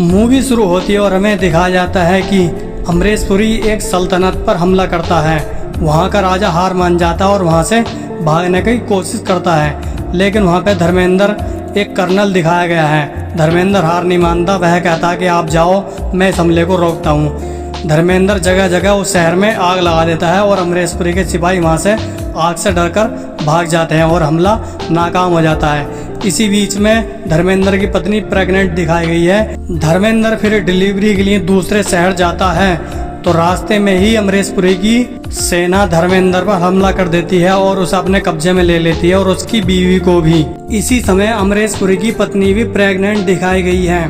Movie शुरू होती है और हमें दिखाया जाता है कि अमरीश पुरी एक सल्तनत पर हमला करता है। वहाँ का राजा हार मान जाता है और वहाँ से भागने की कोशिश करता है, लेकिन वहाँ पे धर्मेंद्र एक कर्नल दिखाया गया है। धर्मेंद्र हार नहीं मानता, वह कहता है कि आप जाओ, मैं इस हमले को रोकता हूँ। धर्मेंद्र जगह जगह उस शहर में आग लगा देता है और अमरीश पुरी के सिपाही वहाँ से आग से डरकर भाग जाते हैं और हमला नाकाम हो जाता है। इसी बीच में धर्मेंद्र की पत्नी प्रेग्नेंट दिखाई गई है। धर्मेंद्र फिर डिलीवरी के लिए दूसरे शहर जाता है तो रास्ते में ही अमरीश पुरी की सेना धर्मेंद्र पर हमला कर देती है और उसे अपने कब्जे में ले लेती है और उसकी बीवी को भी। इसी समय अमरीश पुरी की पत्नी भी प्रेग्नेंट दिखाई गई है।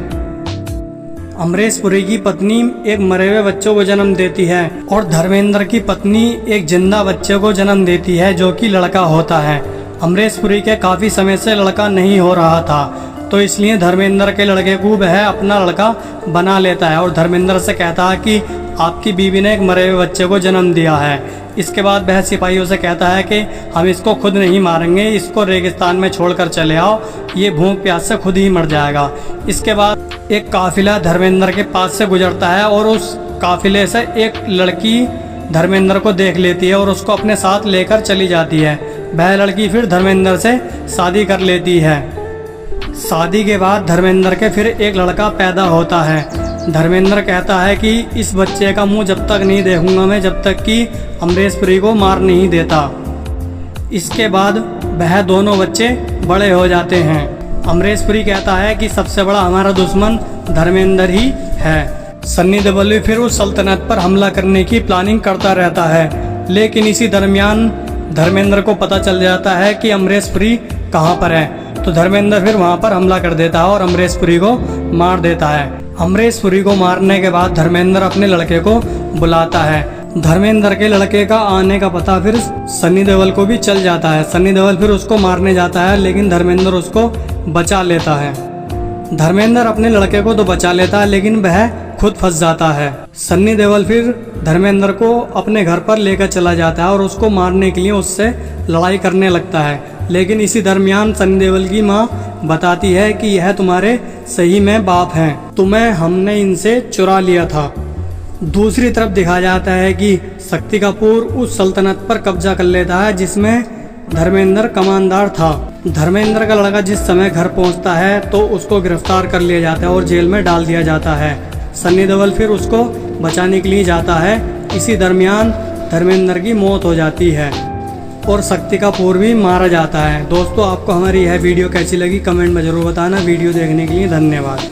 अमरीश पुरी की पत्नी एक मरे हुए बच्चों को जन्म देती है और धर्मेंद्र की पत्नी एक जिंदा बच्चे को जन्म देती है जो कि लड़का होता है। अमरीश पुरी के काफ़ी समय से लड़का नहीं हो रहा था, तो इसलिए धर्मेंद्र के लड़के को वह अपना लड़का बना लेता है और धर्मेंद्र से कहता है कि आपकी बीवी ने एक मरे हुए बच्चे को जन्म दिया है। इसके बाद वह सिपाहियों से कहता है कि हम इसको खुद नहीं मारेंगे, इसको रेगिस्तान में छोड़कर चले आओ, ये भूख प्यास से खुद ही मर जाएगा। इसके बाद एक काफिला धर्मेंद्र के पास से गुजरता है और उस काफिले से एक लड़की धर्मेंद्र को देख लेती है और उसको अपने साथ लेकर चली जाती है। वह लड़की फिर धर्मेंद्र से शादी कर लेती है। शादी के बाद धर्मेंद्र के फिर एक लड़का पैदा होता है। धर्मेंद्र कहता है कि इस बच्चे का मुंह जब तक नहीं देखूंगा मैं, जब तक कि अमरीश पुरी को मार नहीं देता। इसके बाद वह दोनों बच्चे बड़े हो जाते हैं। अमरीश पुरी कहता है कि सबसे बड़ा हमारा दुश्मन धर्मेंद्र ही है। सन्नी देओल भी फिर उस सल्तनत पर हमला करने की प्लानिंग करता रहता है, लेकिन इसी दरमियान धर्मेंद्र को पता चल जाता है कि अमरीश पुरी कहाँ पर है, तो धर्मेंद्र फिर वहाँ पर हमला कर देता है और अमरीश पुरी को मार देता है। अमरीश पुरी को मारने के बाद धर्मेंद्र अपने लड़के को बुलाता है। धर्मेंद्र के लड़के का आने का पता फिर सन्नी देओल को भी चल जाता है। सन्नी देओल फिर उसको मारने जाता है, लेकिन धर्मेंद्र उसको बचा लेता है। धर्मेंद्र अपने लड़के को तो बचा लेता है, लेकिन वह खुद फंस जाता है। सन्नी देओल फिर धर्मेंद्र को अपने घर पर लेकर चला जाता है और उसको मारने के लिए उससे लड़ाई करने लगता है, लेकिन इसी दरमियान सन्नी देओल की माँ बताती है कि यह तुम्हारे सही में बाप हैं, तुम्हें हमने इनसे चुरा लिया था। दूसरी तरफ दिखाया जाता है कि शक्ति कपूर उस सल्तनत पर कब्जा कर लेता है जिसमें धर्मेंद्र कमांडर था। धर्मेंद्र का लड़का जिस समय घर पहुंचता है तो उसको गिरफ्तार कर लिया जाता है और जेल में डाल दिया जाता है। सन्नी देओल फिर उसको बचाने के लिए जाता है। इसी दरमियान धर्मेंद्र की मौत हो जाती है और शक्ति कपूर भी मारा जाता है। दोस्तों, आपको हमारी यह वीडियो कैसी लगी कमेंट में ज़रूर बताना। वीडियो देखने के लिए धन्यवाद।